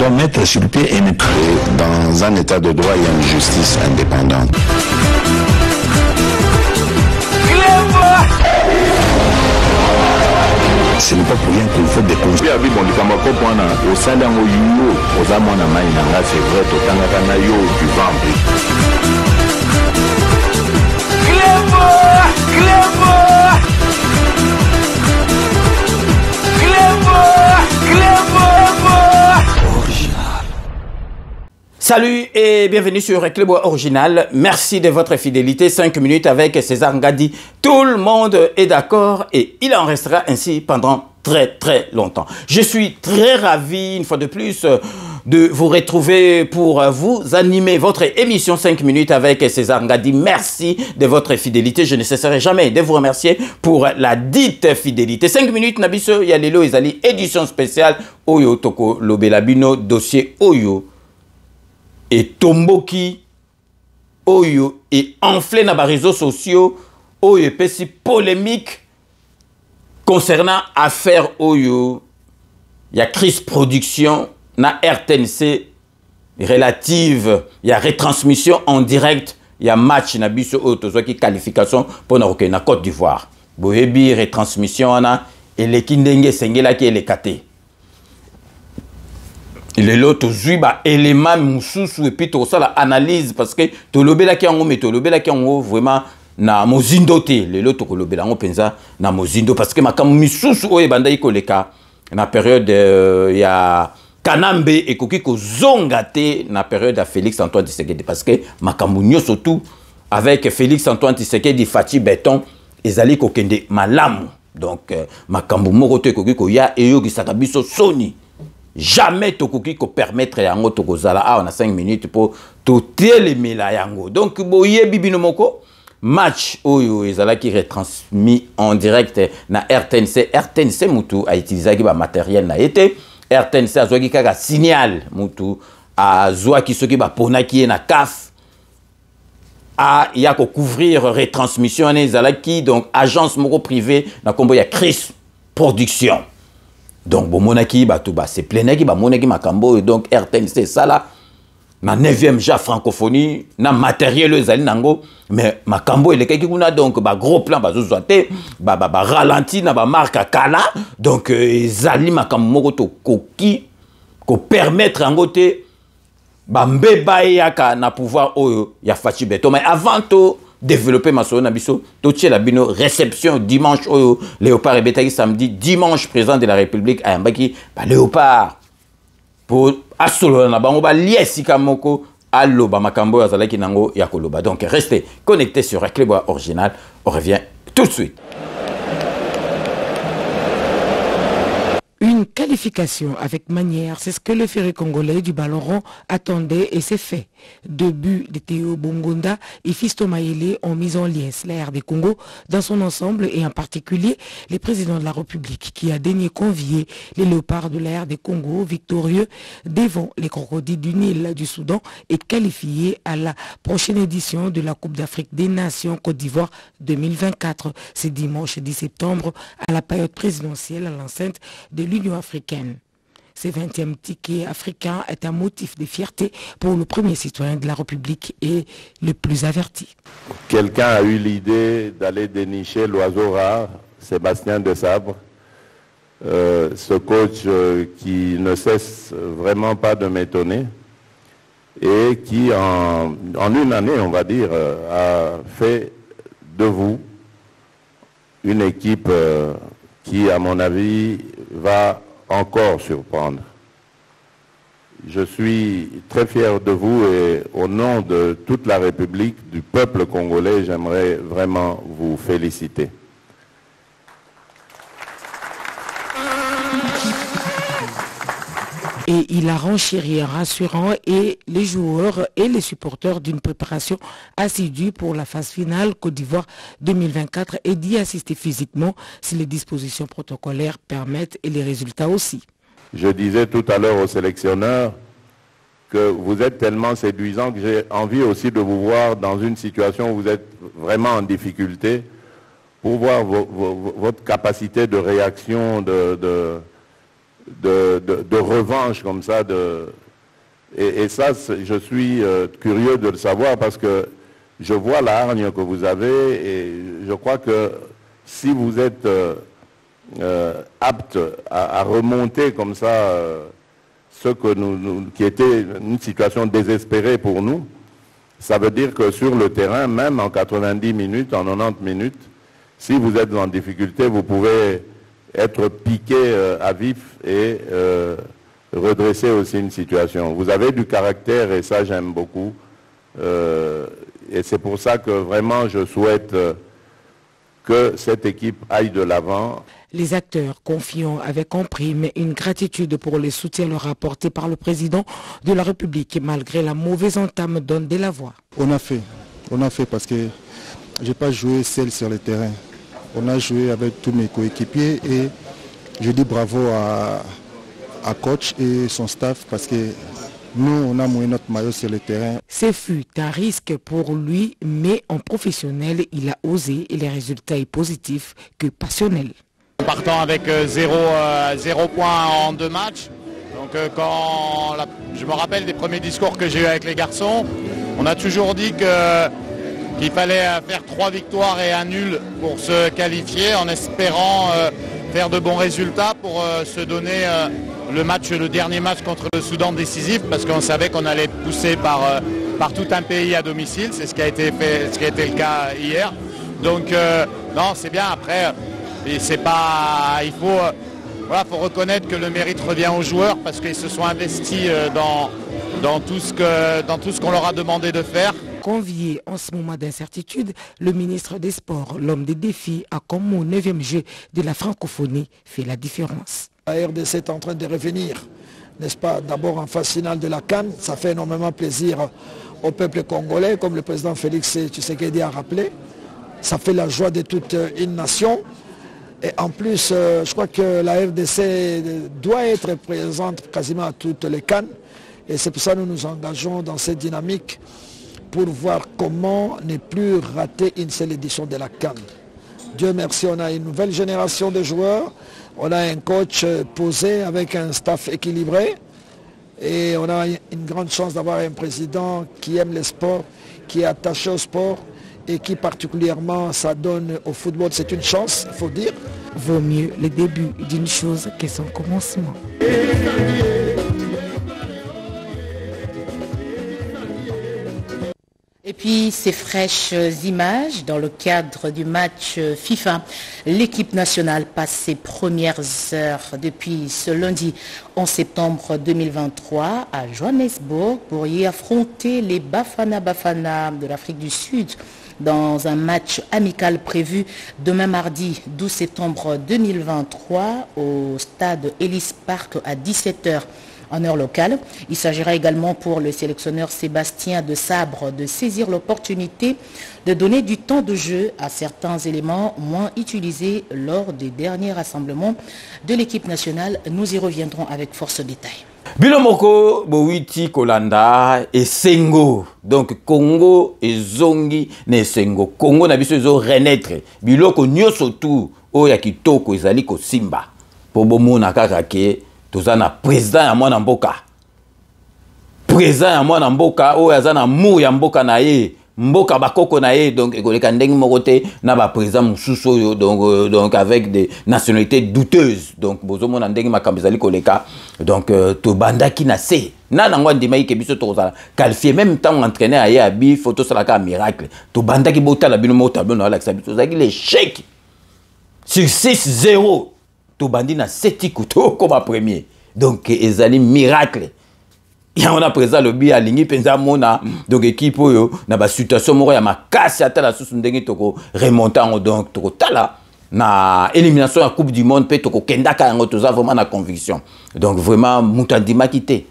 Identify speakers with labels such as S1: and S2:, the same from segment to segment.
S1: doit mettre sur pied et dans un état de droit, il y a une justice indépendante. Ce n'est pas pour rien qu'il faut des conseils.
S2: Salut et bienvenue sur Clébois Original. Merci de votre fidélité. 5 minutes avec César Ngadi. Tout le monde est d'accord et il en restera ainsi pendant très longtemps. Je suis très ravi, une fois de plus, de vous retrouver pour vous animer votre émission 5 minutes avec César Ngadi. Merci de votre fidélité. Je ne cesserai jamais de vous remercier pour la dite fidélité. 5 minutes, Nabiso, Yalelo Ezali, édition spéciale Oyo Toko Lobelabino, dossier Oyo. Et Tomboki, Oyo, et enflé dans les réseaux sociaux, Oyo, et si polémique concernant affaire Oyo, il y a crise production, na RTNC relative, il y a retransmission en direct, il y a match, na biso auto, soit qui qualification pour na Côte d'Ivoire. Bohebi, retransmission, et les kindenge sengela qui est les kate. Il est là, tu as des éléments moussous et puis tu as l'analyse parce que tu as l'obéla qui est vraiment na mozindo te. Le lot tu as l'obéla na mozindo parce que ma kam moussous oye banda iko leka na période il y a Kanambe et koki ko zongate na période de Félix Antoine Tshisekedi parce que ma kam surtout avec Félix Antoine Tshisekedi Fati Béton ezali ko kende malamu donc ma kam moko te koki ko ya eyo ki sakabiso soni. Jamais tokoki ko permettre yango tokozala on a 5 minutes pour tout télémela yango. Donc boye bibino moko match oyo ezala qui retransmis en direct na RTNC. RTNC mutu a utilisé ba matériel na été. RTNC a zoaki kaka signal mutu a zoaki soki ba ponaki na CAF a ya ko couvrir retransmission ezala qui donc agence moko privée na kombo ya Chris Production. Donc, bon, monaki, c'est plein qui monaki makambo, donc RTNC, ça là, na 9e ja francophonie, na matériel, nango, mais makambo, il est qui a donc, gros plan, zozoate, ralenti, na marque à Kala, donc, zali makambo, koki, ko permettre en côté, mbeba yaka na pouvoir, ya fachi beto, mais avant tout, développer ma solo nabiso totie la bino réception dimanche au Léopard et Betaki samedi dimanche président de la République à Yambaki Léopard pour asolo na bango ba liesi kamoko allo ba makambo azalaki nango ya koloba. Donc restez connectés sur Clébois Original, on revient tout de suite.
S3: Une qualification avec manière, c'est ce que le ferry congolais du ballon rond attendait et c'est fait. 2 buts de Théo Bongonda et Fiston Maïlé ont mis en liesse la RD Congo dans son ensemble et en particulier le président de la République qui a daigné convier les léopards de la RD Congo victorieux devant les crocodiles du Nil du Soudan et qualifiés à la prochaine édition de la Coupe d'Afrique des Nations Côte d'Ivoire 2024. C'est dimanche 10 septembre à la période présidentielle à l'enceinte de l'Union africaine. Ce 20e ticket africain est un motif de fierté pour le premier citoyen de la République et le plus averti.
S4: Quelqu'un a eu l'idée d'aller dénicher l'oiseau rare, Sébastien Desabre, ce coach qui ne cesse vraiment pas de m'étonner et qui en une année, on va dire, a fait de vous une équipe qui, à mon avis, va encore surprendre. Je suis très fier de vous et au nom de toute la République, du peuple congolais, j'aimerais vraiment vous féliciter.
S3: Et il a renchéri en rassurant et les joueurs et les supporters d'une préparation assidue pour la phase finale Côte d'Ivoire 2024 et d'y assister physiquement si les dispositions protocolaires permettent et les résultats aussi.
S4: Je disais tout à l'heure au sélectionneur que vous êtes tellement séduisant que j'ai envie aussi de vous voir dans une situation où vous êtes vraiment en difficulté pour voir votre capacité de réaction, de revanche comme ça. Et ça, je suis curieux de le savoir parce que je vois la hargne que vous avez et je crois que si vous êtes apte à remonter comme ça ce que qui était une situation désespérée pour nous, ça veut dire que sur le terrain, même en 90 minutes, en 90 minutes, si vous êtes en difficulté, vous pouvez être piqué à vif et redresser aussi une situation. Vous avez du caractère et ça j'aime beaucoup. Et c'est pour ça que vraiment je souhaite que cette équipe aille de l'avant.
S3: Les acteurs confiant avec en prime une gratitude pour le soutien leur apporté par le président de la République malgré la mauvaise entame donne de la voix.
S5: On a fait parce que je n'ai pas joué seul sur le terrain. On a joué avec tous mes coéquipiers et je dis bravo à coach et son staff parce que nous, on a mouillé notre maillot sur le terrain.
S3: Ce fut un risque pour lui, mais en professionnel, il a osé et les résultats sont positifs que passionnels.
S6: Partant avec 0 points en 2 matchs, donc je me rappelle des premiers discours que j'ai eu avec les garçons, on a toujours dit qu'il fallait faire 3 victoires et un nul pour se qualifier en espérant faire de bons résultats pour se donner le dernier match contre le Soudan décisif parce qu'on savait qu'on allait être poussé par tout un pays à domicile, c'est ce qui a été le cas hier. Donc non, c'est bien après. Et c'est pas, il faut reconnaître que le mérite revient aux joueurs parce qu'ils se sont investis dans tout ce qu'on leur a demandé de faire.
S3: Convié en ce moment d'incertitude, le ministre des Sports, l'homme des défis, a comme au 9e jeu de la francophonie fait la différence.
S7: La RDC est en train de revenir, n'est-ce pas, d'abord en phase finale de la CAN. Ça fait énormément plaisir au peuple congolais, comme le président Félix Tshisekedi a rappelé. Ça fait la joie de toute une nation. Et en plus, je crois que la RDC doit être présente quasiment à toutes les CAN. Et c'est pour ça que nous nous engageons dans cette dynamique pour voir comment ne plus rater une seule édition de la CAN. Dieu merci, on a une nouvelle génération de joueurs. On a un coach posé avec un staff équilibré. Et on a une grande chance d'avoir un président qui aime le sport, qui est attaché au sport et qui particulièrement s'adonne au football. C'est une chance, il faut dire.
S3: Vaut mieux le début d'une chose que son commencement.
S8: Et puis ces fraîches images dans le cadre du match FIFA. L'équipe nationale passe ses premières heures depuis ce lundi 11 septembre 2023 à Johannesburg pour y affronter les Bafana Bafana de l'Afrique du Sud dans un match amical prévu demain mardi 12 septembre 2023 au stade Ellis Park à 17 h. en heure locale. Il s'agira également pour le sélectionneur Sébastien de Sabre de saisir l'opportunité de donner du temps de jeu à certains éléments moins utilisés lors des derniers rassemblements de l'équipe nationale. Nous y reviendrons avec force détail.
S2: Bilomoko, Bowiti, Kolanda et Sengo. Donc Congo et Zongi ne Sengo. Congo n'a biso zo renaître. Biloko nyoso tout oya kitoko ezali ko Simba. Pobomo na kakake tozana président ya mwana mboka. Président ya mwana mboka oya zana mu ya mboka na ye. Mboka bakoko na ye, donc ekoleka ndenge moko te na ba président mususu donc avec des nationalités douteuses, donc bozomo na ndenge makambo ezali koleka, donc to bandaki na se na nango ndima ke biso to za qualifier même temps entraîneur aye abi photo salaka miracle to bandaki botala bino mo tableau na la sabito zaki l'échec sur 6-0 to bandi na 7 kuto comme premier, donc ezali miracle. Et on a présent le bi alingi penza mona donc équipe oyo na ba situation moko ya makasi atala susu ndenge toko remontant donc toko tala na élimination à Coupe du Monde pe toko kendaka yango toza vraiment na conviction. Donc vraiment mutandima kite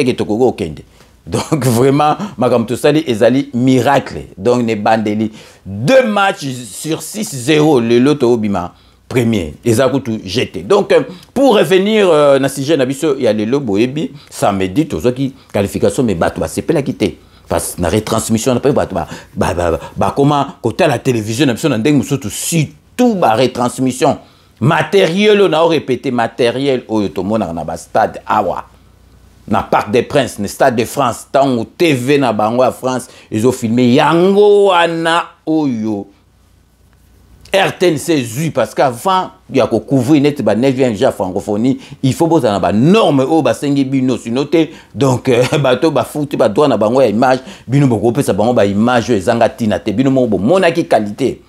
S2: ke toko go kende. Donc vraiment makam to sali ezali miracle. Donc ne bandeli 2 matchs sur 6-0 le loto obima premier, les tout jeté. Donc, pour revenir dans ce sujet, il y a les lobos ebi, ça me dit tout ça qui qualification mais bateau, c'est pas la quitter. Parce que la retransmission, comment côté la télévision, on a surtout la retransmission. matériel on a répété matériel oyo to mona na ba stade awa na Parc des Princes na Stade de France tango TV na bango à France ils ont filmé yango wana oyo RTNC zui parce qu'avant il y a couvrir net ba 9e ja francophonie il faut boza na ba norme o ba sengi bino sinote donc bato ba futi ba droit na bango ya image bino boko pesa bango ba image ezanga tina te bino mo mona ki qualité.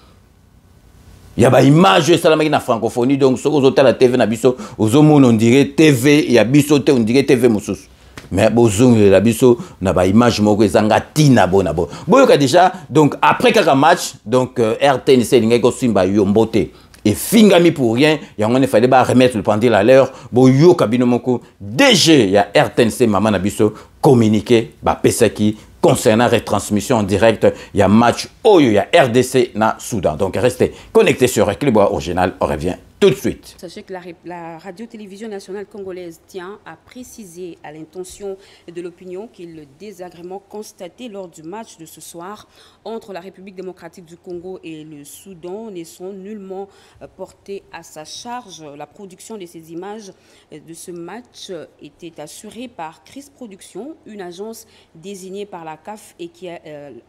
S2: Il y a des images salamaki na francophonie donc ce que la TV na biso ozomona on dirait TV il y a biso te on dirait TV mususu mais bozong la biso na ba image moko ezanga tina bona bo boyoka déjà donc après kaka match donc RTNC lingeko simba yombote et fingami pour rien il y a on fallait ba remettre le pendule à l'heure boyoka bino moko DG il y a RTNC maman na biso communiquer ba pesaki concernant retransmission en direct, il y a match Oyo, il y a RDC na Soudan. Donc restez connectés sur Équilibre Original, on revient tout de suite.
S9: Sachez que la radio-télévision nationale congolaise tient à préciser à l'intention de l'opinion que le désagrément constaté lors du match de ce soir entre la République démocratique du Congo et le Soudan ne sont nullement portés à sa charge. La production de ces images de ce match était assurée par Chris Production, une agence désignée par la CAF et qui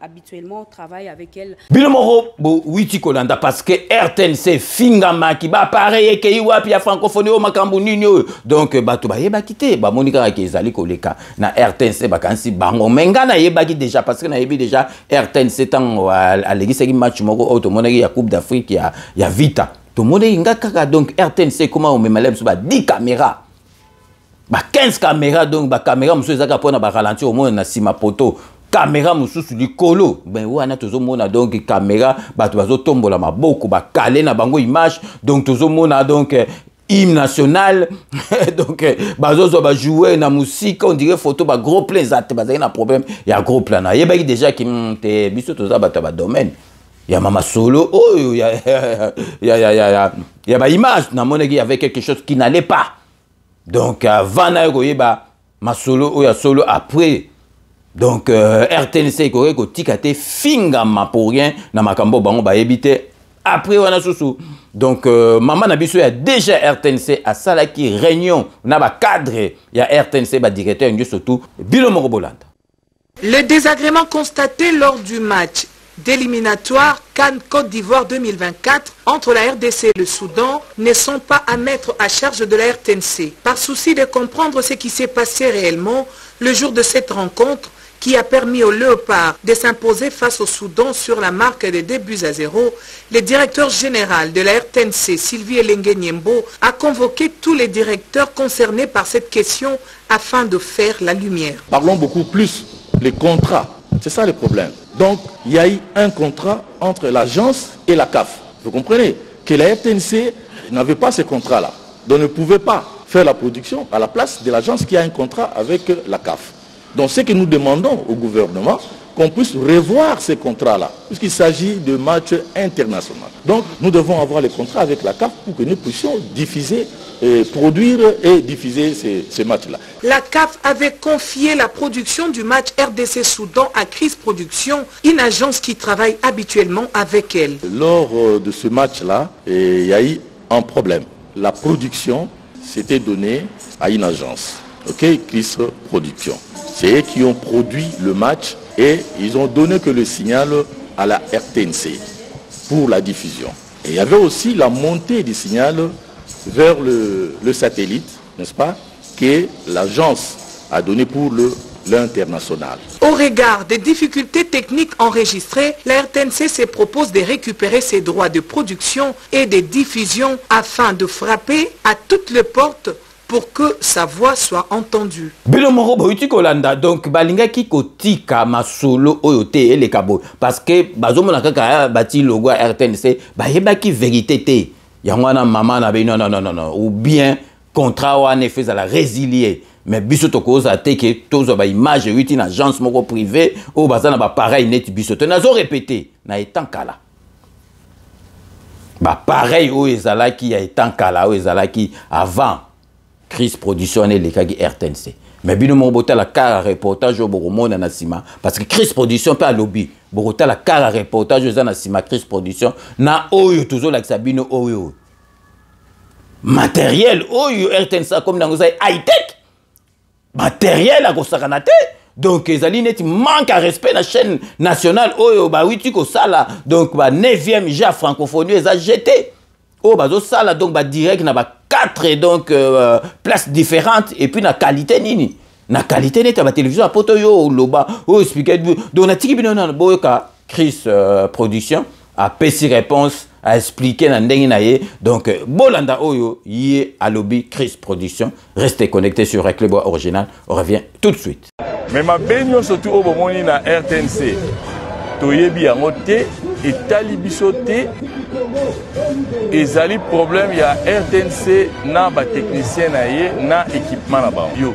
S9: habituellement travaille avec elle.
S2: Bilomoro, Witi Kolanda, parce que RTNC, Fingama, qui va pareil, qui va puis francophonie au Makambu Nino. Donc, bato ba yeba kité, ba monika ki ezali koleka na RTNC bakansi bango menga na yeba ki déjà parce que na yebi déjà RTNC tant à l'église qui match moko auto monaki ya Coupe d'Afrique ya Vita. To monaki ngaka donc RTNC comment on met malem sur ba 10 caméras. Ba 15 caméras donc ba caméra muso ezaka pona ba ralentir au moins na sima poto. Caméra mususu likolo ben wana tozomona donc caméra bato bazotombola maboko ba calé na bango image donc tozomona donc hymne national donc bazozo ba jouer na musique on dirait photo ba gros plan zate bazali na problème ya gros plan na yebaki déjà ki te biso toza bato ba domaine ya mama solo oh ya ba image na moneki avec quelque chose qui n'allait pas donc avant na yeba ma solo oh ya solo après. Donc RTNC ko tikate fingama pour rien na makambo bango ba ebité après wana susu donc maman na biso ya déjà RTNC à salaki réunion na ba cadre ya RTNC ba directeur ndio surtout Bilomoro Bolanda.
S3: Le désagrément constaté lors du match d'éliminatoire CAN Côte d'Ivoire 2024 entre la RDC et le Soudan ne sont pas à mettre à charge de la RTNC. Par souci de comprendre ce qui s'est passé réellement le jour de cette rencontre qui a permis aux Léopards de s'imposer face au Soudan sur la marque de 2-0, le directeur général de la RTNC, Sylvie Elenge Niembo, a convoqué tous les directeurs concernés par cette question afin de faire la lumière.
S10: Parlons beaucoup plus les contrats, c'est ça le problème. Donc, il y a eu un contrat entre l'agence et la CAF. Vous comprenez que la RTNC n'avait pas ce contrat-là. Donc, ne pouvait pas faire la production à la place de l'agence qui a un contrat avec la CAF. Donc, ce que nous demandons au gouvernement, qu'on puisse revoir ces contrats-là, puisqu'il s'agit de matchs internationaux. Donc, nous devons avoir les contrats avec la CAF pour que nous puissions diffuser, produire et diffuser ces matchs-là.
S3: La CAF avait confié la production du match RDC-Soudan à Chris Production, une agence qui travaille habituellement avec elle.
S10: Lors de ce match-là, il y a eu un problème. La production s'était donnée à une agence, Chris Production. C'est eux qui ont produit le match et ils ont donné que le signal à la RTNC pour la diffusion. Et il y avait aussi la montée du signal vers le satellite, n'est-ce pas, que l'agence a donné pour l'international.
S3: Au regard des difficultés techniques enregistrées, la RTNC se propose de récupérer ses droits de production et de diffusion afin de frapper à toutes les portes pour que sa voix soit entendue.
S2: Bilomoro Boiti Kolanda donc balinga ki kotika masolo oyote ele kabo parce que bazomona kaka bati logo RTNC ba yeba ki vérité te yangwana maman na be non ou bien contrat wana fait à la résilier mais biso tokoza te ke tozo ba image yuti na agence moko privé o bazana ba pareil net biso te nazo répéter na etant kala ba pareil o ezalaki ya etant kala o ezalaki avant Chris Production et les kagi RTNC. Mais bino mo bota la car reportage au Boromona na sima parce que Chris Production pas lobby. Borota la car reportage za na sima Chris Production na oyo toujours la sabino oyo. matériel oyo RTNC comme dans high tech matériel à kosakanate donc ezali neti manque à respect la chaîne nationale oyo ba witi ko sala donc ba 9e ja francophonie eza jeté oh bazo sala donc ba direct na ba 4 donc places différentes et puis na qualité nini na qualité neti ba télévision apoto yo loba o expliquer donc na tiki bino na boyoka Chris production a pesi réponse à expliquer na ndenge na ye donc bolanda oyo yé à lobby Chris production restez connectés sur Reclebois original on revient tout de suite
S11: mais ma benyo surtout au bomoni na RTNC toyebi yango te etali biso te ezali problème ya RTNC na ba technicien na ye na équipement na ba yo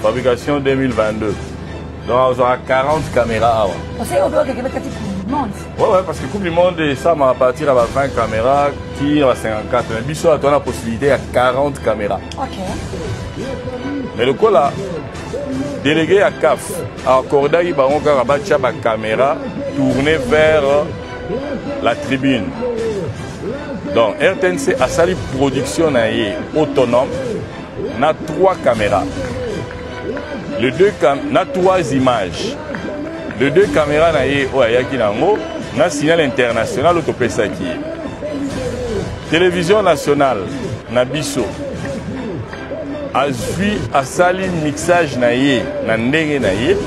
S11: fabrication 2022 donc on a 40 caméras ouais, parce que Coupe du Monde, ça va partir à 20 caméras, qui à 54. Mais Bissot a la possibilité à 40 caméras. Ok. Mais le coup là, délégué à CAF, à Cordaï, Baron Karabacha, ma caméra tournée vers la tribune. Donc RTNC a sali production autonome, n'a 3 caméras. Les 3 images. Les 2 caméras na signal international autopesaki. Télévision nationale na biso azui asali mixage na ye na ndenge na ye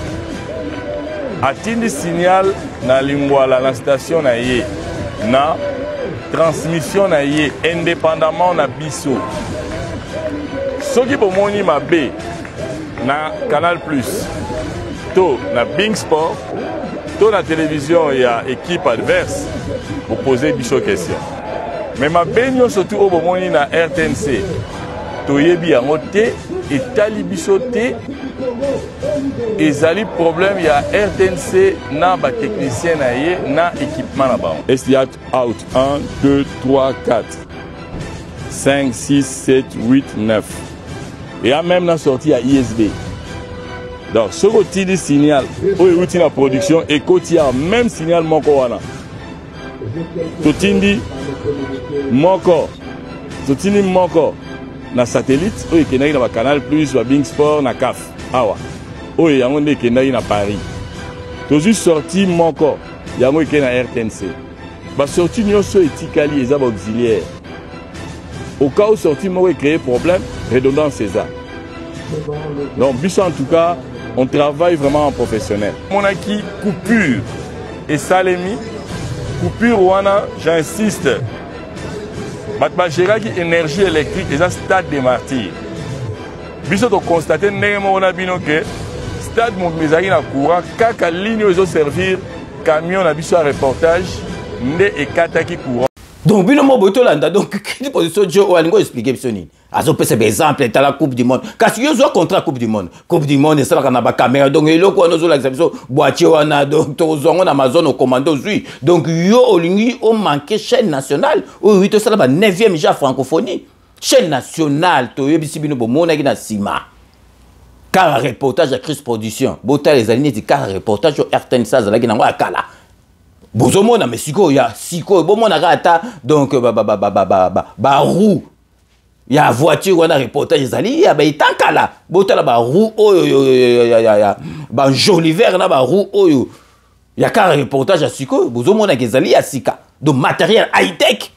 S11: atindi signal na lingwala na station na ye na transmission na ye indépendamment na biso soki bomoni mabe na Canal Plus to na Bing Sport to na télévision il y a équipe adverse pour poser biso question mais ma benyo surtout au bomoni na RTNC to yebi yango te etali biso te ezali problème ya RTNC na ba technicien na ye na équipement na ba Estiat out 1 2 3 4 5 6 7 8 9 et a même na sortie à ISB. Donc, ce côté du signal, où est la production, et côté même signal moko wana. Totindi moko, na satellite, où est na Canal Plus, na Bing Sport, na CAF. Awa. Où est na Paris. Tout juste sorti moko, yango est na RTNC. Ba sorti nyoso etikali ezaba auxiliaire. Au cas où sorti moko créé problème, redondance c'est ça. Donc, bis en tout cas, on travaille vraiment en professionnel. Mon acquis, coupure et salemi. Coupure, ouana, j'insiste. Batbachera qui énergie électrique, et ça, stade des martyrs. Bisous, on constate que stade Montmézari na courant, kaka ligne aux servir, camion na biso à reportage, né et kataki courant.
S2: Donc, binomo botolanda, donc, quelle position Joe Oalingo expliquer bisoni. Azo pese be exemple dans la Coupe du Monde. Parce que yo zo contrat Coupe du Monde. Coupe du Monde, c'est là qu'on a ba caméra. Donc, yo ko nozo l'exception boîtier wana donc tozongo na Amazon au commando zui. Donc, yo olingi o manqué chaîne nationale. O oui to ça ba 9e ja francophonie. Chaîne nationale to yebisi bino bo mona ki na sima. Car reportage à Chris production. Bota les alignes di car reportage au RTNC za ki na ngwa kala. Bozomona mais siko ya siko bomona rata donc ba roue ya voiture wana reportage ezali ya ba itankala botala ba roue oyo ya ba joliver na ba roue oyo ya ka reportage ya siko bozomona kezali ya sika donc matériel high tech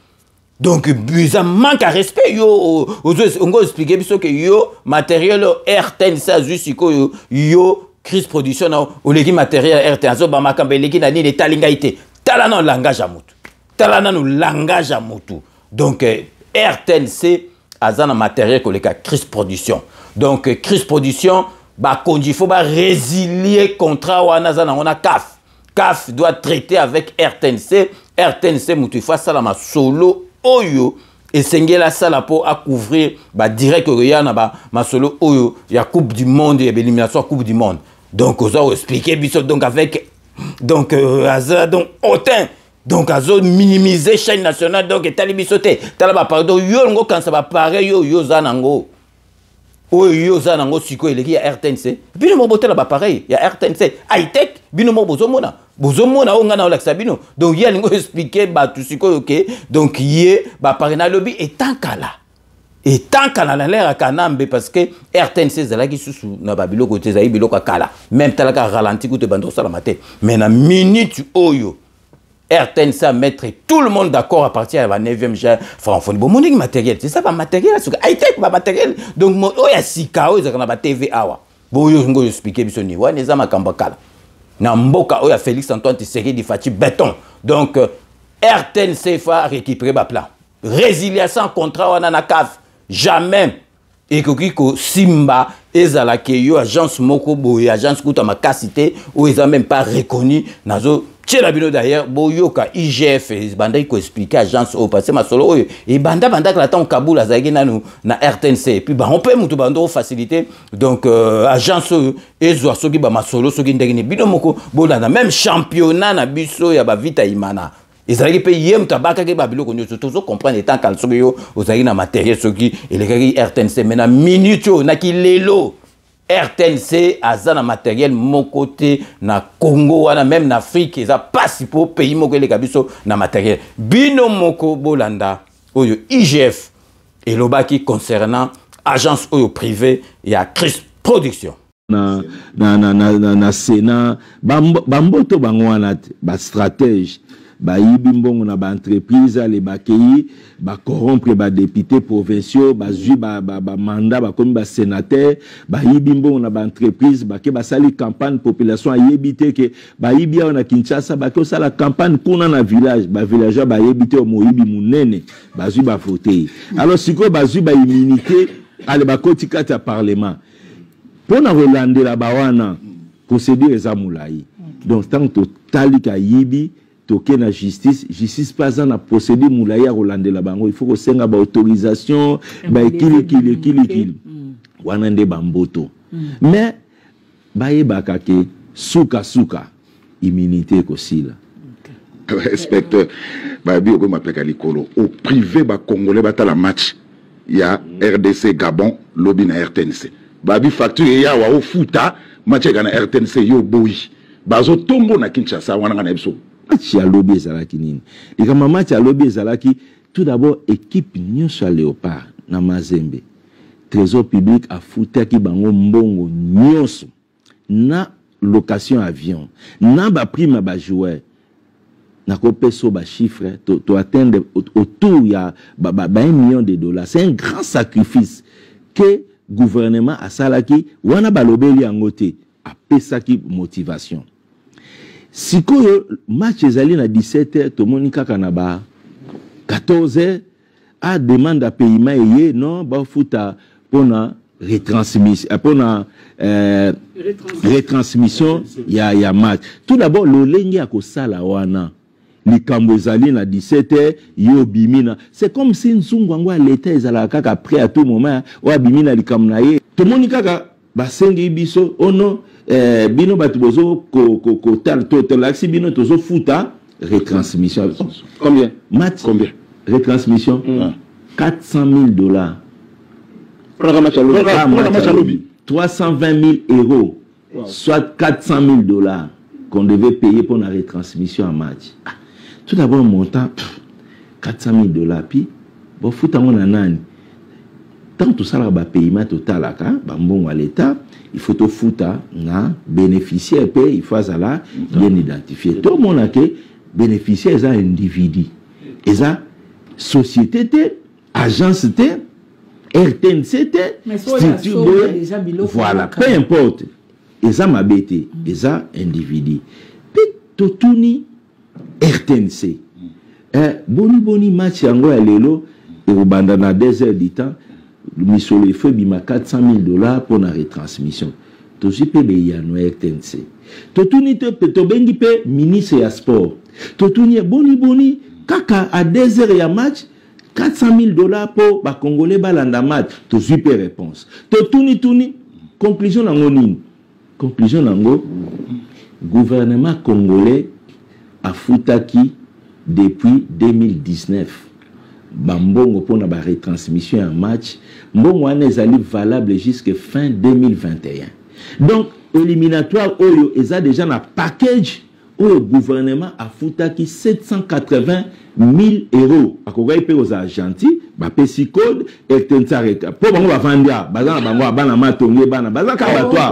S2: donc ça manque à respect yo on go expliquer biso que yo matériel RTNC azui siko yo Chris production na oleki matériel RTNC ba makambe leki na ni talingaité talana langage à mutu talana no langage à mutu donc RTNC azana matériel koleka Chris production donc Chris production ba kondi faut ba résilier contrat wana zana on a CAF doit traiter avec RTNC mutu faut ça la solo oyo et sengela sala pour à couvrir ba direct yana ba masolo oyo ya coupe du monde et élimination coupe du monde donc on a expliqué biso donc avec donc donc autant donc azo minimiser chaîne nationale donc etali biso te tala ba pardon yo ngo quand ça va pareil yo zanango yo zanango siko eleki ya RTNC bino mo botela ba pareil ya RTNC high tech bino mo bozomona onga na olakisa bino donc ya lingo expliquer ba tout siko OK donc yé ba parena lobby etankala et tant qu'on a l'air à Kanambe parce que RTNC c'est là qui sous na babilo côté zaï bilo kala même tel ka ralenti côté bando ça la matin mais na minute oyo RTNC à mettre tout le monde d'accord à partir de la 9e jour francophonie bon mon matériel c'est ça pas matériel c'est high tech pas matériel donc oya sika oyo na ba TV awa bon yo ngo expliquer biso ni wa neza makamba kala na mboka oya Félix Antoine Tshisekedi Fati béton donc RTNC fa récupérer ba plan résiliation contrat wana na CAF jamais et que Simba ezala ke yo agence moko boye agence kuta makasité ou ils ont même pas reconnu nazo tchela bino d'ailleurs boyoka IGF banda iko expliquer agence au passé masolo et banda que la temps Kaboul azagi na RTNC et puis on peut mutu bando faciliter donc agence ezo soki ba masolo soki ndengini bino moko bolanda même championnat na biso ya ba vita imana ezalaki pe yem tabaka ke babilo konyo tozo comprendre étant quand soyo ozali na matériel soki elekaki RTNC mais na minute na ki lelo RTNC aza na matériel mon côté na Congo wana même na Afrique eza pasi po pays moko eleka biso na matériel bino moko bolanda oyo IGF elobaki concernant agence oyo privé ya Chris Production na Sénat bamboto bangwana ba stratège ba yibi mbongo na ba entreprise les bakei ba corrompre ba députés provinciaux ba zui ba mandat ba comme ba sénateur ba yibi mbongo na ba entreprise ba ke ba sali campagne population ayebite ke ba yibi na Kinshasa ba ko sala campagne kuna na village ba villageois ba yebite o moyibi munene ba zui ba voter alors siko ba zui ba immunité ale ba kotika ta parlement pour na Rolande la bawana procédure ezamulayi donc tant total ka yibi toke na justice pas na procédure moulaya Rolande la bango il faut que senga ba autorisation ba kili wana nde bamboto mais ba yebaka ke suka immunité ko sila
S1: inspecteur ba bi ko mapeka likolo au privé ba congolais batala match ya RDC Gabon lobby na RTNC ba bi facture ya wa au futa match ya na RTNC yo boyi bazo tombo na Kinshasa wana na biso
S10: match ya lobby ezalaki nini et comme match ya lobby ezalaki tout d'abord équipe nyonso Léopard na Mazembe trésor public a futaki bango mbongo nyonso na location avion na ba prime ba joueur na ko peso ba chiffre to atteindre autour ya ba $1 million c'est un grand sacrifice que gouvernement a salaki wana balobeli yangote a pesaki motivation. Si le match est allé à 17h, tout le monde est à 14h, a demande à paiement et non, bah fouta pour la retransmission, pour la retransmission, il y a match. Tout d'abord, le lengi a kosala wana. Les Cambozali à 17h, yo bimina. C'est comme si Nzungwangwa l'État est à après à tout moment, ou bimina li kamnaye. Tout le monde est à bah sengi biso, oh non. Bino batubozo ko total axi bino tozo futa retransmission combien match combien retransmission $400,000 programme lobby 320 000 €, soit $400,000 qu'on devait payer pour la retransmission en match. Tout d'abord montant $400,000 puis bon futa mon nani tant tout ça là ba paiement total là ba mbongo à l'état il faut tout foutre na bénéficiaire paye il faut ça là bien identifié tout le monde a que bénéficiaire est un individu et ça société té agence té RTNC té voilà peu importe et ça m'a bêté et ça individu puis totuni RTNC boni match yango ya lelo et au bandana 2 heures du temps Monsieur le feu bima $400,000 pour la retransmission. Tout ce peut payer à RTNC. Tout to bengi pe ministre ya sport. Tout boni kaka à 2 heures ya match $400,000 pour ba congolais balanda match. Tout super réponse. Tout conclusion nango nini? Conclusion nango gouvernement congolais a futaki depuis 2019. Bambongo pour la retransmission en match mbongo wana ezali valable jusqu'à fin 2021 donc éliminatoire oyo eza déjà na package
S12: le gouvernement a foutaki 780 000 euros. A Kogai pe aux Argentines, ba pesi code et tensareka. Pour bango ba vandia, bazana bango bana matonge bana, bazana kabatwa.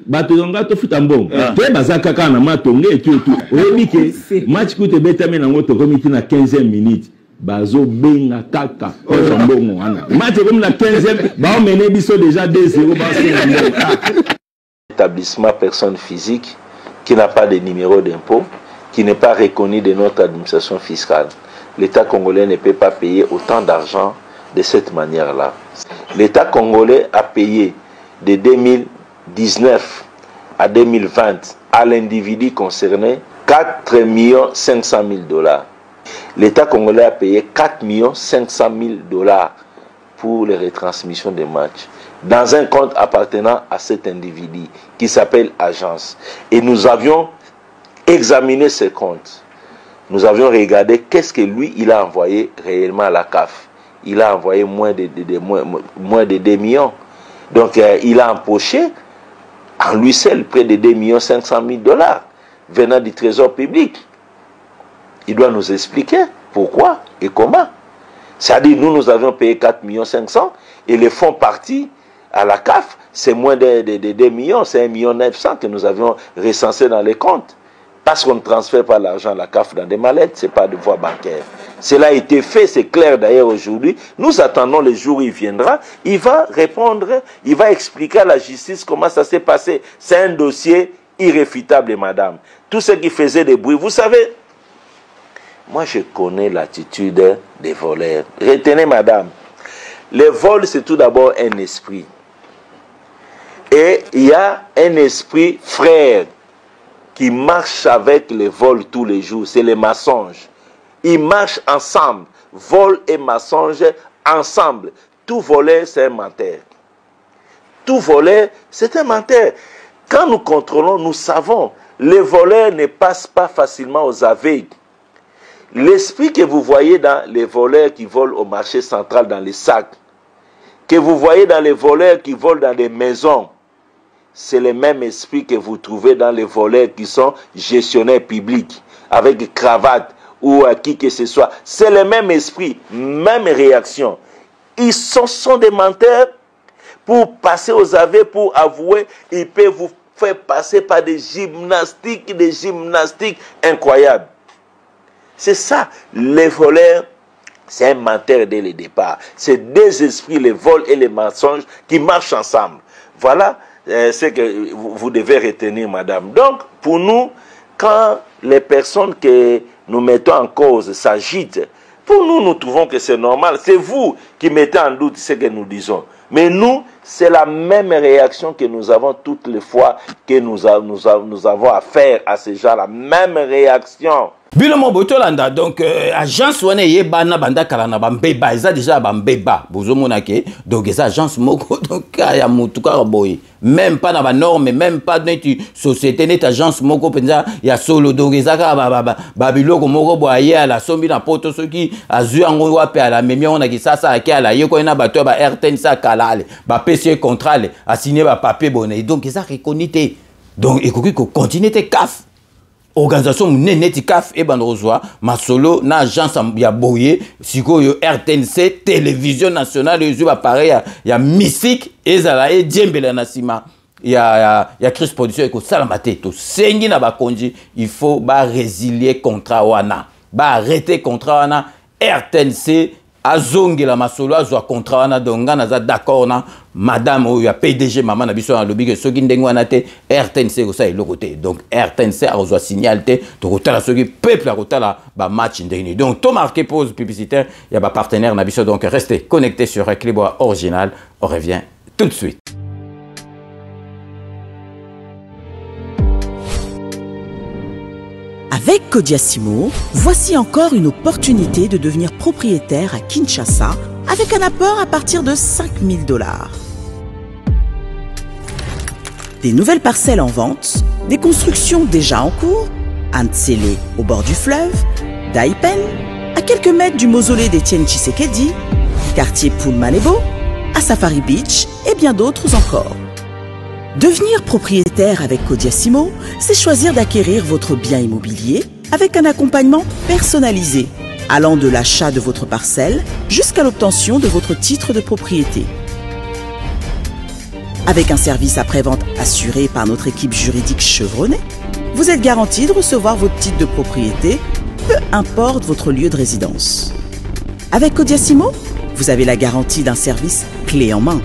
S12: Bato zonga to futambong. Te bazana kaka na matonge et tout. Oyebi ke match koute betame na ngoto komiti na 15e minute. Bazo benga kaka kwa mbongo wana. Match comme la 15e, ba on mené biso déjà 2-0 ba
S4: établissement personne physique qui n'a pas de numéro d'impôt, qui n'est pas reconnu de notre administration fiscale. L'État congolais ne peut pas payer autant d'argent de cette manière-là. L'État congolais a payé de 2019 à 2020 à l'individu concerné 4 500 000 $. L'État congolais a payé 4 500 000 $ pour les retransmissions des matchs dans un compte appartenant à cet individu qui s'appelle Agence. Et nous avions examiné ce compte. Nous avions regardé qu'est-ce que lui, il a envoyé réellement à la CAF. Il a envoyé moins de 2 millions. Donc il a empoché en lui seul près de 2 500 000 $ venant du trésor public. Il doit nous expliquer pourquoi et comment. C'est-à-dire nous avions payé 4 500 000 et les fonds partis à la CAF, c'est moins de 2 millions, c'est 1 900 000 que nous avions recensé dans les comptes. Parce qu'on ne transfère pas l'argent à la CAF dans des mallettes, ce n'est pas de voie bancaire. Cela a été fait, c'est clair d'ailleurs aujourd'hui. Nous attendons le jour où il viendra, il va répondre, il va expliquer à la justice comment ça s'est passé. C'est un dossier irréfutable, madame. Tout ce qui faisait des bruits, vous savez, moi je connais l'attitude des voleurs. Retenez, madame, le vol c'est tout d'abord un esprit. Et il y a un esprit frère qui marche avec les vols tous les jours, c'est les mensonges. Ils marchent ensemble, vol et mensonge ensemble. Tout voleur, c'est un menteur. Tout voleur, c'est un menteur. Quand nous contrôlons, nous savons, les voleurs ne passent pas facilement aux aveugles. L'esprit que vous voyez dans les voleurs qui volent au marché central dans les sacs, que vous voyez dans les voleurs qui volent dans des maisons, c'est le même esprit que vous trouvez dans les voleurs qui sont gestionnaires publics, avec cravate ou à qui que ce soit. C'est le même esprit, même réaction. Ils sont des menteurs. Pour passer aux aveux, pour avouer, ils peuvent vous faire passer par des gymnastiques incroyables. C'est ça, les voleurs, c'est un menteur dès le départ. C'est deux esprits, les vols et les mensonges, qui marchent ensemble. Voilà ce que vous devez retenir, madame. Donc, pour nous, quand les personnes que nous mettons en cause s'agitent, pour nous, nous trouvons que c'est normal. C'est vous qui mettez en doute ce que nous disons. Mais nous, c'est la même réaction que nous avons toutes les fois que nous avons affaire à ces gens, la même réaction.
S2: Bilomo Botolanda, donc agence wana yebana banda kalana bambeba, eza déjà bambeba, bozomona ke, donc eza agence moko donc ya mutuka boy, même pas dans ba norme, même pas dans une société net agence moko penza ya solo donc eza ka ba biloko moko boye ala sombi na poto soki azu ango wape ala memi on a ki ça ki ala yeko na bato ba RTN sa kalale, ba PC contrat a signé ba papier bonné, donc eza reconnu te. Donc ekoki ko continuer te CAF. Organisation Neneti CAF et Bandrozwa, Masolo, na agence ya boye, siko yo RTNC, télévision nationale, yo pareil, ya Mystique, ezala e Djembele Nasima, ya Chris Production, eko salamate, to sengi na bakonji, il faut ba résilier contrat wana, ba arrêter contrat wana, RTNC, azongi la masolo azwa contrat wana donga naza d'accord na madame ou ya PDG maman na biso na lobby que soki ndengo wana te RTNC ko sa eloko te donc RTNC azwa signal te to kotala soki peuple a kotala ba match ndeni donc to marqué pause publicitaire ya ba partenaire na biso donc restez connectés sur Équilibre Original, on revient tout de suite.
S13: Avec Codiasimo, voici encore une opportunité de devenir propriétaire à Kinshasa avec un apport à partir de 5 000 $. Des nouvelles parcelles en vente, des constructions déjà en cours, à Ntsele au bord du fleuve, Daipen, à quelques mètres du mausolée d'Étienne Tshisekedi, quartier Poulmanebo, à Safari Beach et bien d'autres encore. Devenir propriétaire avec Codiasimo, c'est choisir d'acquérir votre bien immobilier avec un accompagnement personnalisé, allant de l'achat de votre parcelle jusqu'à l'obtention de votre titre de propriété. Avec un service après-vente assuré par notre équipe juridique chevronnée, vous êtes garanti de recevoir votre titre de propriété, peu importe votre lieu de résidence. Avec Codiasimo, vous avez la garantie d'un service clé en main.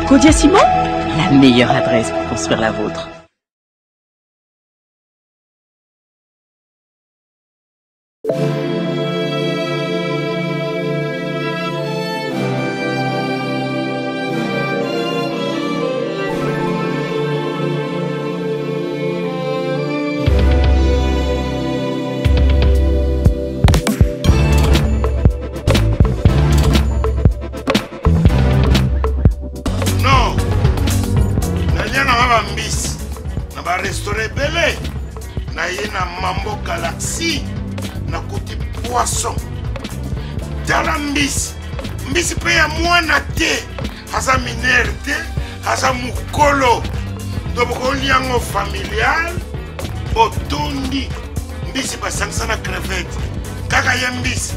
S13: Codiasimo, la meilleure adresse pour construire la vôtre.
S14: Mambo Galaxy na kuti poisson tala mbisi pe ya mwana te haza minere te haza mukolo ndoboko liango familial botondi mbisi basangisa na crevette kaka ya mbisi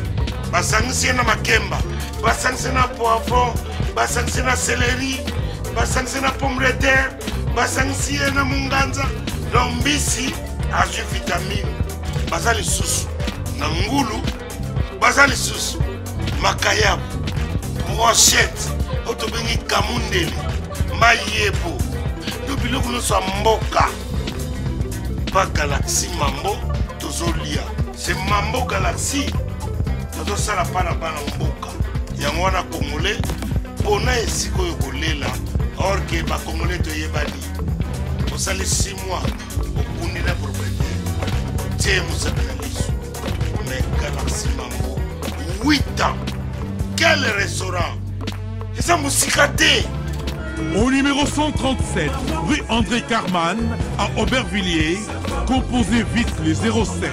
S14: basangisa na makemba basangisa na poivron basangisa na céleri basangisa na pomme de terre basangisa na munganza na mbisi azu vitamine baza lisusu na ngulu baza lisusu makayabu brochette otobengi kamundele mayebo to biloko nyonso ya mboka pa Galaxy Mambo tozolia se Mambo Galaxy tozosala mpana bana mboka yango wana congolais mpona esika oyo kolela or ke bacongolais toyebani osali 6 mois okundi na propriété tie mosakana liso mais Galaxy Mambo 8 ans quel restaurant eza mosika te.
S15: Au numéro 137, rue André Carman, à Aubervilliers, composez vite les 07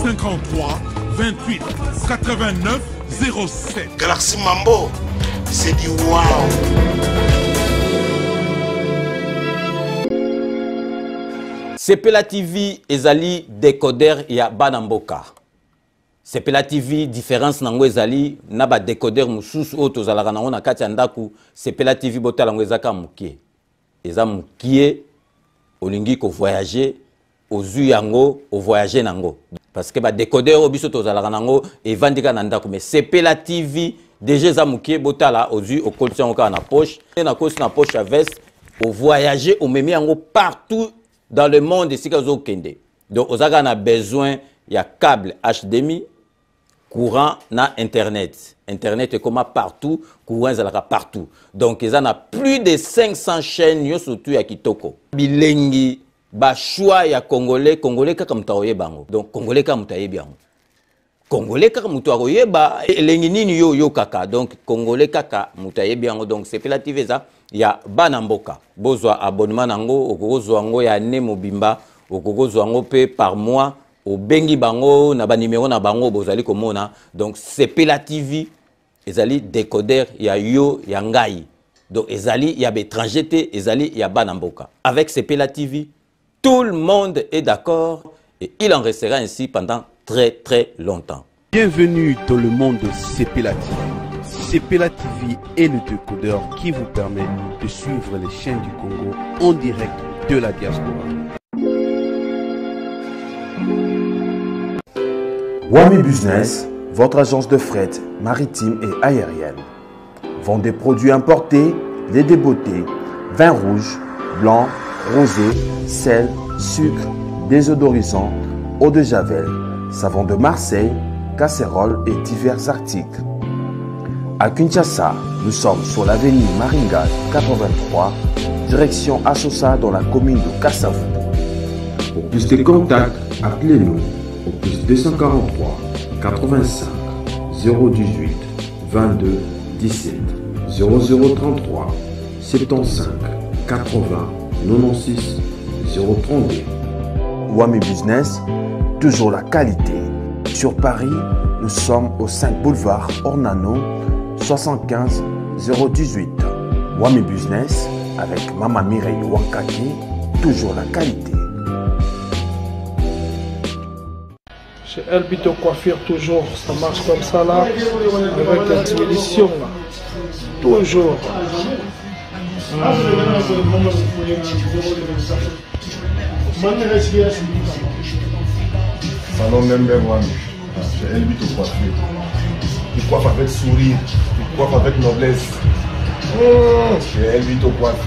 S15: 53 28 89 07.
S14: Galaxy Mambo, c'est du wow.
S2: Sepela TV ezali décodeur ya Banamboka. Sepela TV différence nango ezali na ba décodeur mususu o tozalaka nango na kati ya ndaku. Sepela TV botala nango ezaka mukie. Eza mukie olingi ko voyager ozu yango o voyager nango. Parce que ba décodeur o biso tozalaka nango evandika na ndaku mais Sepela TV déjà eza mukie botala ozu o kolisa yango na poche na kosi na poche à veste o voyager o memi yango partout dans le monde ici kazo kende. Donc ozaka na besoin ya câble HDMI courant na internet. Internet est comme partout, courant est partout. Donc ils en a plus de 500 chaînes yo surtout ya kitoko. Bilengi ba choix ya congolais kaka mutaoye bango. Donc congolais kaka mutaye bango. Congolais kaka mutaoye ba elengi nini yo kaka. Donc congolais kaka mutaye bango. Donc c'est relative ça ya Banamboka. Bozwa abonnement nango okozwa ngo ya ne mobimba okozwa ngo pe par mois. Au bengi bango na ba numéro na bango bozali komona. Donc Sepela TV ezali décodeur ya yo ya ngai. Donc ezali ya étranger te ezali ya Banamboka. Avec Sepela TV tout le monde est d'accord et il en restera ainsi pendant très longtemps.
S16: Bienvenue dans le monde de Sepela TV. Sepela TV est le décodeur qui vous permet de suivre les chaînes du Congo en direct de la diaspora.
S17: Wami Business, votre agence de fret maritime et aérienne. Vend des produits importés, lait de beauté, vin rouge, blanc, rosé, sel, sucre, désodorisant, eau de javel, savon de Marseille, casseroles et divers articles. À Kinshasa, nous sommes sur l'avenue Maringa 83, direction Assosa dans la commune de Kassavou.
S18: Pour plus de contacts, appelez-nous au plus 243 85 018 22 17 0033 75 80 96 032.
S17: Wami Business, toujours la qualité. Sur Paris, nous sommes au 5 boulevard Ornano 75 018. Wami Business avec Mama Mireille Wankaki, toujours la qualité.
S19: Chez Elbito Coiffure, toujours, ça marche comme ça là, avec la diminution là. Toujours.
S20: Salon Member One, chez Elbito Coiffure. Il coiffe avec sourire, il coiffe avec noblesse. Chez Elbito Coiffure.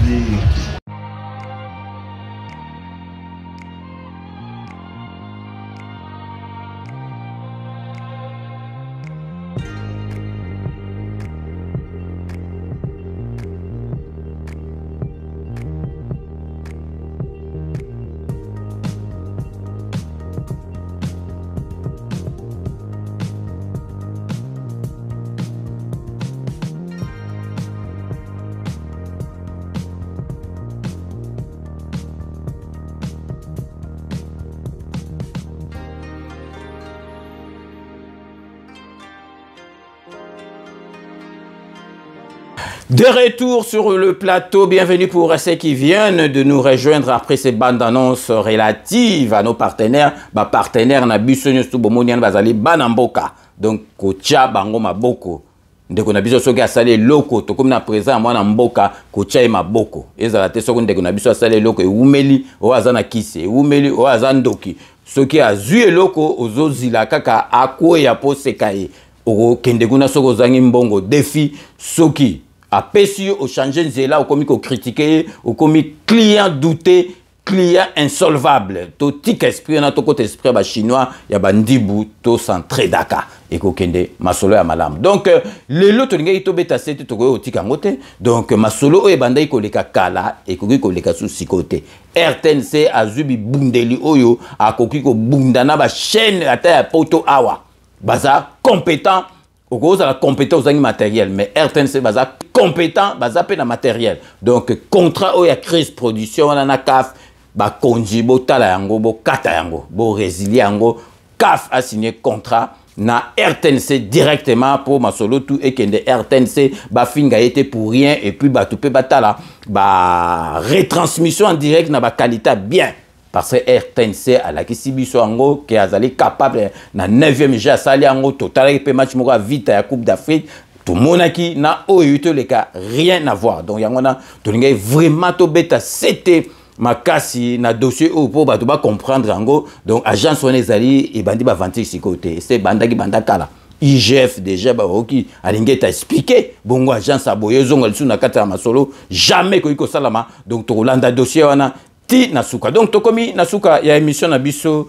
S2: De retour sur le plateau, bienvenue pour ceux qui viennent de nous rejoindre après ces bandes annonces relatives à nos partenaires. Partenaires na biso nyosu bomonian bazali banamboka. Donc kocha bango maboko. Ndeko na biso soki asali loko to comme na présent mwana mboka kocha e maboko. Ezala te soko ndeko na biso asali loko eumeli o azana kisi, eumeli o azandoki. Soki azui eloko ozozila kaka akoya po sekaye. O kende kuna soko zangi mbongo défi soki apesi au changer nzela au komi ko critiquer au komi client douté client insolvable to tika esprit na to côté esprit ba chinois ya bandibu to centré daka et ko kende masolo ya malam donc les loto ngai to beta sete to ko tika ngote donc masolo o e bandai ko leka kala et ko leka sous côté RTNC azubi bundeli oyo akoki ko bundana ba chaîne ata ya poto awa baza compétent au cause de la compétence matérielle, mais RTNC baza compétent, baza pe na matériel. Donc contrat ou ya crise production on a CAF, ba konji bo tala yango bo kata yango, bo résilier yango, CAF a signé contrat na RTNC directement pour ma solo tout et kende RTNC ba finga été pour rien et puis ba tout pe batala ba retransmission en direct na ba qualité bien. Parce que RTNC à la Kisibiso Ango qui a capable na 9e jeu à sali Ango total et match moko vite à Coupe d'Afrique tout le monde qui n'a eu les cas rien à voir donc yangona to linga vraiment to beta c'était makasi na dossier au pour ba comprendre Ango donc agence on ezali et bandi ba vanter ci côté c'est bandaki bandakala IGF déjà ba oki alinga ta expliquer bongo agence aboye zonga lisu na kata masolo jamais ko salama donc to landa dossier wana ti nasuka donc tokomi nasuka ya émission na biso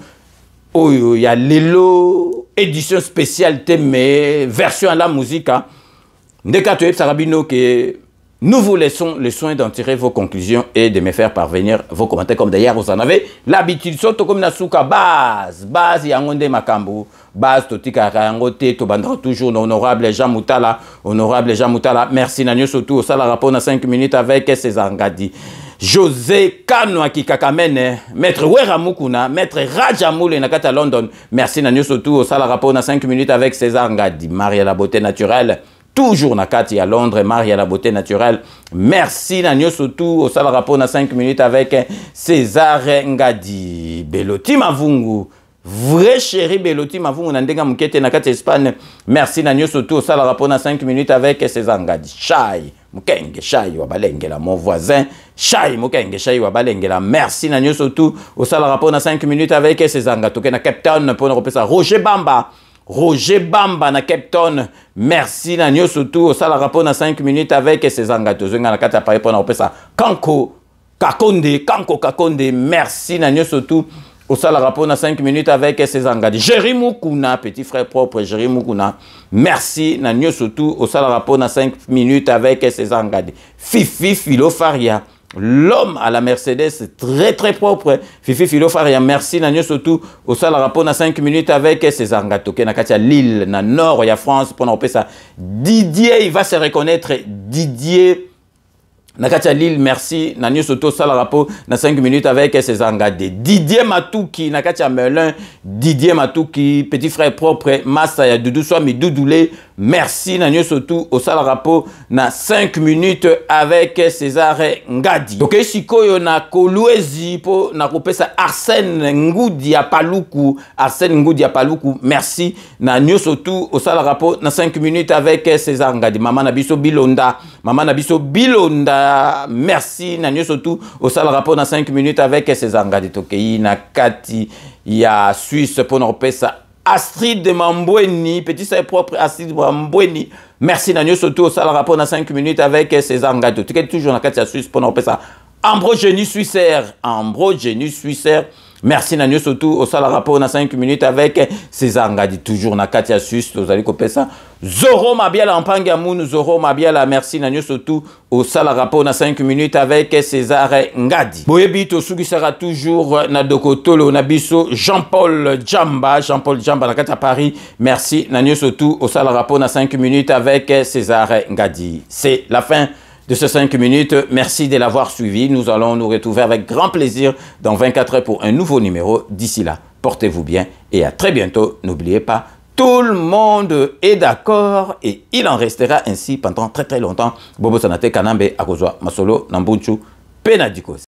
S2: oyo ya lelo édition spéciale mais version à la musique ndeka to sarabino que nous vous laissons le soin d'en tirer vos conclusions et de me faire parvenir vos commentaires comme d'ailleurs vous en avez l'habitude so tokomi nasuka base yangonde makambu base totika rangote to bandra toujours honorable Jean Moutala merci nanyo surtout ça la rapport na 5 minutes avec César Ngadi José Kanwa qui kakamene maître Wera Mukuna maître Rajamoule na kata London merci nanyo surtout au sala rapport na 5 minutes avec César Ngadi Maria la beauté naturelle toujours na kati à Londres Maria la beauté naturelle merci nanyo surtout au sala rapport na 5 minutes avec César Ngadi Beloti Mavungu vrai chéri Beloti Mavungu na ndenga mukete na kati Espagne merci nanyo surtout au sala rapport na 5 minutes avec César Ngadi Chai Mukenge Chai wa balengela mon voisin Chai Mukenge Chai wa balengela merci nanyo surtout au sala rapport na 5 minutes avec César Ngatoke na Cape Town pour repesa Roger Bamba na Cape Town merci nanyo surtout au sala rapport na 5 minutes avec César Ngatoke na kata pare pour repesa Kanko Kakonde merci nanyo surtout au sala rapport na 5 minutes avec César Ngadi Jerry Mukuna petit frère propre Jerry Mukuna merci nanyo surtout au sala rapport na 5 minutes avec César Ngadi Fifi Filofaria l'homme à la Mercedes très très propre Fifi Filofaria merci nanyo surtout au sala rapport na 5 minutes avec César Ngatoke na katia Lille na nord ya France pour on ça Didier il va se reconnaître Didier Nakatia Lille, merci. Nanyo Soto Sala Rapport, na 5 minutes avec César Ngadi. Didier Matouki, Nakatia Merlin, Didier Matouki, petit frère propre, Massa ya Doudou Swami Doudoulé, merci na nyoso tout au sala rapport na 5 minutes avec César Ngadi. Donc sikoyo na Kolwezi po na kopesa Arsène Ngudi ya Paluku, Arsène Ngudi ya Paluku, merci na nyoso tout au sala rapport na 5 minutes avec César Ngadi. Maman na biso Bilonda, maman na biso Bilonda, merci na nyoso tout au sala rapport na 5 minutes avec César Ngadi. Tokei na kati ya Suisse pour na kopesa Astrid de Mambweni, petit sa propre Astrid de Mambweni. Merci Nanyo surtout au sale rapport dans 5 minutes avec César Ngadi. Tu es toujours dans la carte Suisse pour nous faire ça. Ambrogénie Suissaire. Ambrogénie Suissaire. Merci Nanyo surtout au sale rapport dans 5 minutes avec César Ngadi. Toujours dans la carte Suisse. Vous allez couper ça. Zoro Mabiala en Pangamoun. Zoro Mabiala. Merci Nanyo surtout au sale rapport dans 5 minutes avec César Ngadi. Boyebito Sugi sera toujours na Dokotolo Nabiso Jean-Paul Djamba. Jean-Paul Djamba la carte à Paris. Merci Nanyo surtout au sale rapport dans 5 minutes avec César Ngadi. C'est la fin de ces 5 minutes. Merci de l'avoir suivi. Nous allons nous retrouver avec grand plaisir dans 24 heures pour un nouveau numéro. D'ici là, portez-vous bien et à très bientôt. N'oubliez pas, tout le monde est d'accord et il en restera ainsi pendant très très longtemps. Bobo Sanate Kanambe Akozwa Masolo Nambunchu Penadikos.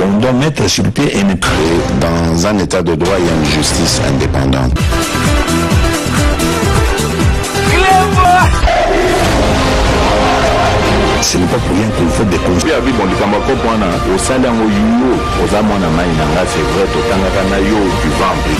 S21: On doit mettre sur pied et mettre. Dans un état de droit, il y a une justice indépendante. Ce n'est pas pour rien qu'on fait des causes. Au salaire, au yo, aux amants, c'est vrai, au Tanakana, yo, du ventre.